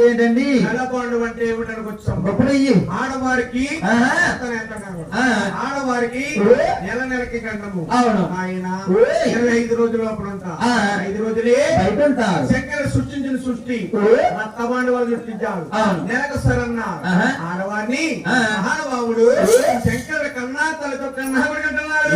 ఏంటండి? నెలకొండ అంటే ఏమిటని వచ్చాం. ఆడవారికి ఆడవారికి నెలకి గండము. ఆయన 25 రోజుల లోపల ఉంటా. 5 రోజులే బయట ఉంటారు. శంకర సృష్టించిన సృష్టి రక్తమాండ వాళ్ళు సృష్టించారు. నెలకు సరన్న ఆడవారిని మహానుభావుడు శంకరుడు కన్నా తలతో కన్నా కూడా అంటున్నాడు.